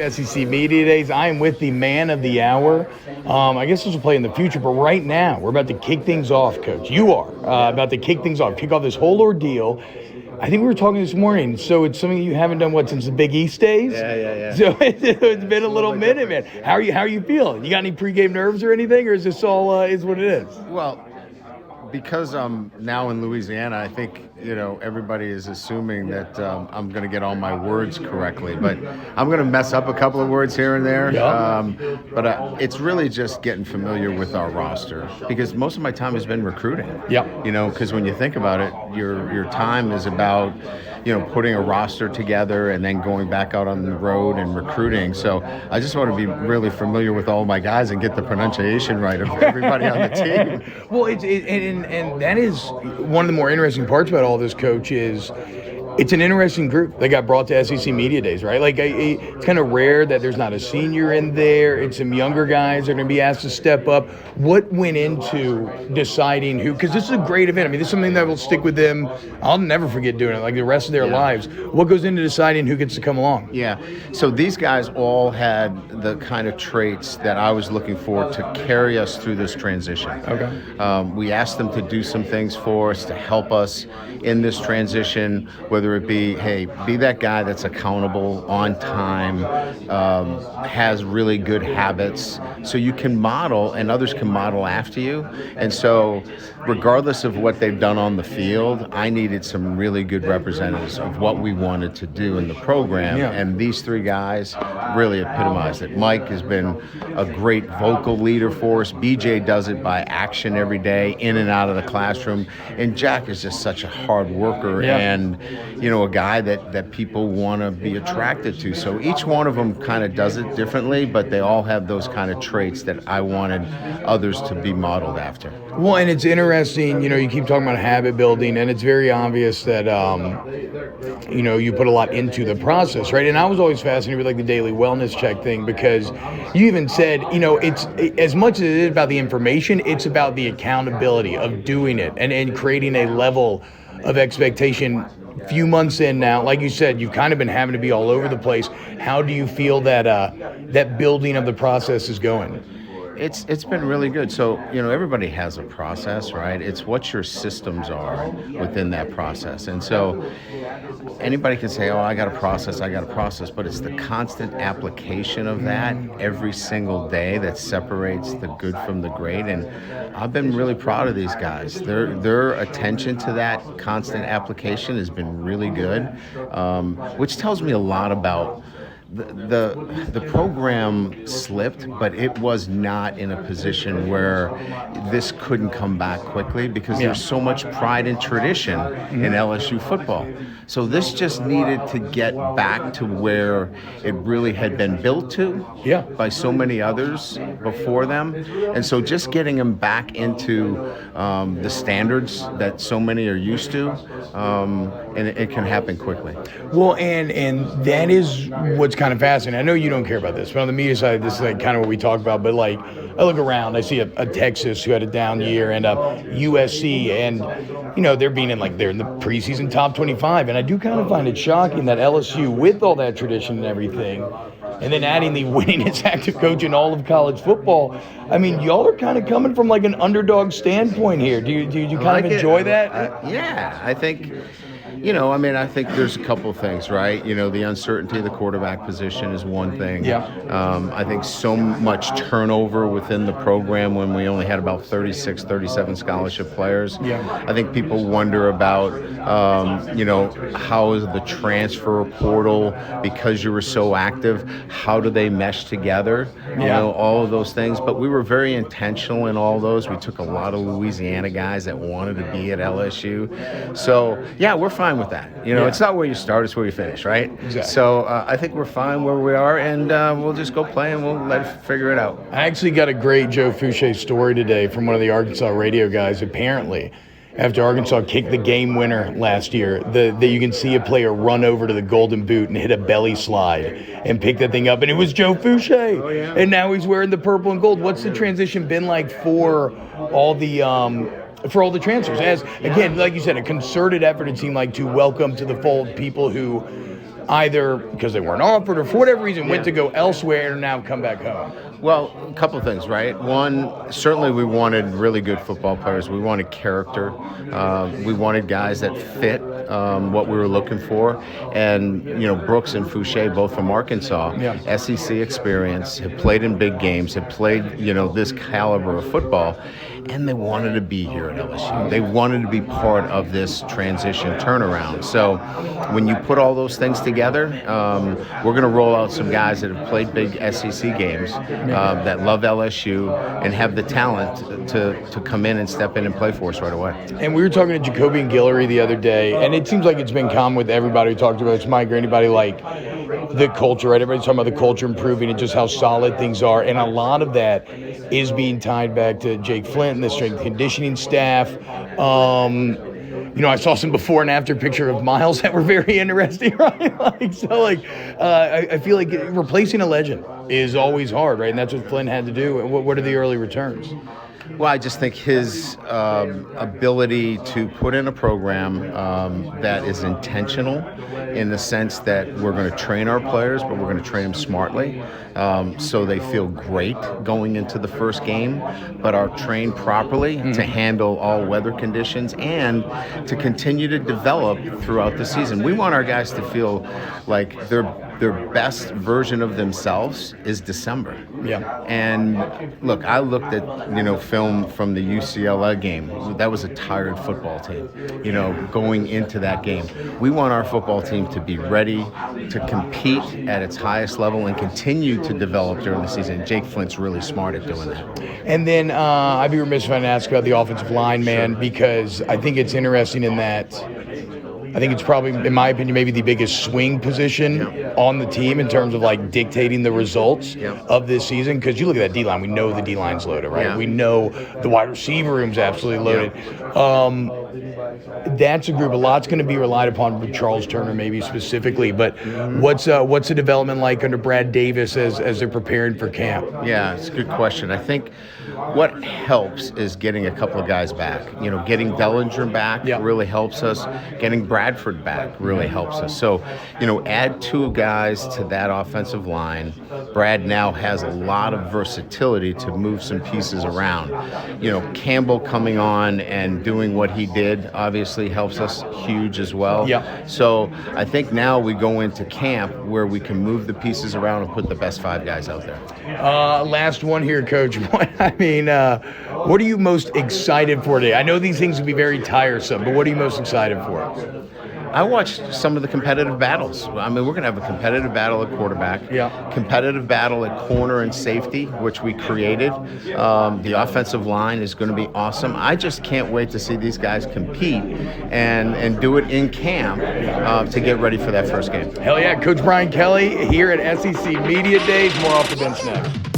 SEC Media Days. I am with the man of the hour. I guess this will play in the future, but right now we're about to kick things off, Coach. You are about to kick things off, kick off this whole ordeal. I think we were talking this morning, so it's something you haven't done, since the Big East days? Yeah. So it's been a little minute, man. How are you feeling? You got any pregame nerves or anything, or is this all is what it is? Well, because I'm now in Louisiana, I think, everybody is assuming that I'm going to get all my words correctly. But I'm going to mess up a couple of words here and there. Yeah. But it's really just getting familiar with our roster, because most of my time has been recruiting. Yeah. Because when you think about it, your time is about, putting a roster together and then going back out on the road and recruiting. So I just want to be really familiar with all my guys and get the pronunciation right of everybody on the team. Well, and that is one of the more interesting parts about all this, Coach, is it's an interesting group that got brought to SEC Media Days, right? Like, it's kind of rare that there's not a senior in there. It's some younger guys that are going to be asked to step up. What went into deciding who? Because this is a great event. I mean, this is something that will stick with them. I'll never forget doing it, like the rest of their lives. What goes into deciding who gets to come along? Yeah. So these guys all had the kind of traits that I was looking for to carry us through this transition. Okay. We asked them to do some things for us to help us in this transition, whether it be, hey, be that guy that's accountable, on time, has really good habits, so you can model and others can model after you. And so regardless of what they've done on the field, I needed some really good representatives of what we wanted to do in the program. Yeah. And these three guys really epitomized it. Mike has been a great vocal leader for us. BJ does it by action every day, in and out of the classroom. And Jack is just such a hard worker and, a guy that people want to be attracted to. So each one of them kind of does it differently, but they all have those kind of traits that I wanted others to be modeled after. Well, and it's interesting, you keep talking about habit building, and it's very obvious that, you put a lot into the process, right? And I was always fascinated with, like, the daily wellness check thing, because you even said, it's as much as it is about the information, it's about the accountability of doing it and creating a level of expectation. Few months in now, like you said, you've kind of been having to be all over the place. How do you feel that that building of the process is going? It's been really good. So, everybody has a process, right? It's what your systems are within that process. And so anybody can say, I got a process, but it's the constant application of that every single day that separates the good from the great. And I've been really proud of these guys. Their attention to that constant application has been really good, which tells me a lot about the program slipped, but it was not in a position where this couldn't come back quickly, because there's so much pride and tradition in LSU football. So this just needed to get back to where it really had been built to by so many others before them. And so just getting them back into the standards that so many are used to, and it can happen quickly. Well, and that is what's kind of fascinating. I know you don't care about this, but on the media side, this is like kind of what we talk about. But like, I look around, I see a Texas who had a down year, and a USC, and they're being they're in the preseason top 25, and I do kind of find it shocking that LSU, with all that tradition and everything, and then adding the winningest active coach in all of college football. I mean, y'all are kind of coming from like an underdog standpoint here. Do you kind of enjoy that? I think. I think there's a couple of things, right? The uncertainty of the quarterback position is one thing. I think so much turnover within the program when we only had about 36, 37 scholarship players. I think people wonder about, how is the transfer portal, because you were so active, how do they mesh together? All of those things. But we were very intentional in all those. We took a lot of Louisiana guys that wanted to be at LSU. So, we're fine with that. It's not where you start, it's where you finish, right? Exactly. So I think we're fine where we are, and we'll just go play and we'll let it figure it out. I actually got a great Joe Fouché story today from one of the Arkansas radio guys. Apparently, after Arkansas kicked the game winner last year, you can see a player run over to the Golden Boot and hit a belly slide and pick that thing up, and it was Joe Fouché. Oh, yeah. And now he's wearing the purple and gold. What's the transition been like for all the for all the transfers. As again, like you said, a concerted effort, it seemed like, to welcome to the fold people who either because they weren't offered or for whatever reason went to go elsewhere and now come back home. Well, a couple of things, right? One, certainly we wanted really good football players. We wanted character. We wanted guys that fit what we were looking for. And, Brooks and Fouché, both from Arkansas, SEC experience, have played in big games, have played, this caliber of football, and they wanted to be here at LSU. They wanted to be part of this transition turnaround. So when you put all those things together, we're going to roll out some guys that have played big SEC games, that love LSU and have the talent to come in and step in and play for us right away. And we were talking to Jacoby and Guillory the other day, and it seems like it's been common with everybody who talked about it's Mike or anybody, like the culture, right? Everybody's talking about the culture improving and just how solid things are. And a lot of that is being tied back to Jake Flint and the strength and conditioning staff. I saw some before and after picture of Miles that were very interesting, right? I feel like replacing a legend is always hard, right? And that's what Flynn had to do. What are the early returns? Well, I just think his ability to put in a program that is intentional in the sense that we're going to train our players, but we're going to train them smartly so they feel great going into the first game, but are trained properly to handle all weather conditions and to continue to develop throughout the season. We want our guys to feel like their best version of themselves is December. Yeah. And look, I looked at, film from the UCLA game. That was a tired football team, going into that game. We want our football team to be ready to compete at its highest level and continue to develop during the season. Jake Flint's really smart at doing that. And then I'd be remiss if I didn't ask about the offensive line, man, because I think it's interesting in that I think it's probably, in my opinion, maybe the biggest swing position on the team in terms of like dictating the results of this season. Because you look at that D line, we know the D line's loaded, right? Yeah. We know the wide receiver room's absolutely loaded. That's a group. A lot's going to be relied upon with Charles Turner, maybe specifically. But what's the development like under Brad Davis as they're preparing for camp? Yeah, it's a good question. I think what helps is getting a couple of guys back. Getting Dellinger back really helps us. Getting Bradford back really helps us. So, add two guys to that offensive line. Brad now has a lot of versatility to move some pieces around. Campbell coming on and doing what he did obviously helps us huge as well. Yeah. So I think now we go into camp where we can move the pieces around and put the best five guys out there. Last one here, Coach. What are you most excited for today? I know these things can be very tiresome, but what are you most excited for? I watched some of the competitive battles. We're going to have a competitive battle at quarterback, competitive battle at corner and safety, which we created. The offensive line is going to be awesome. I just can't wait to see these guys compete and do it in camp to get ready for that first game. Hell yeah. Coach Brian Kelly here at SEC Media Days. More off the bench next.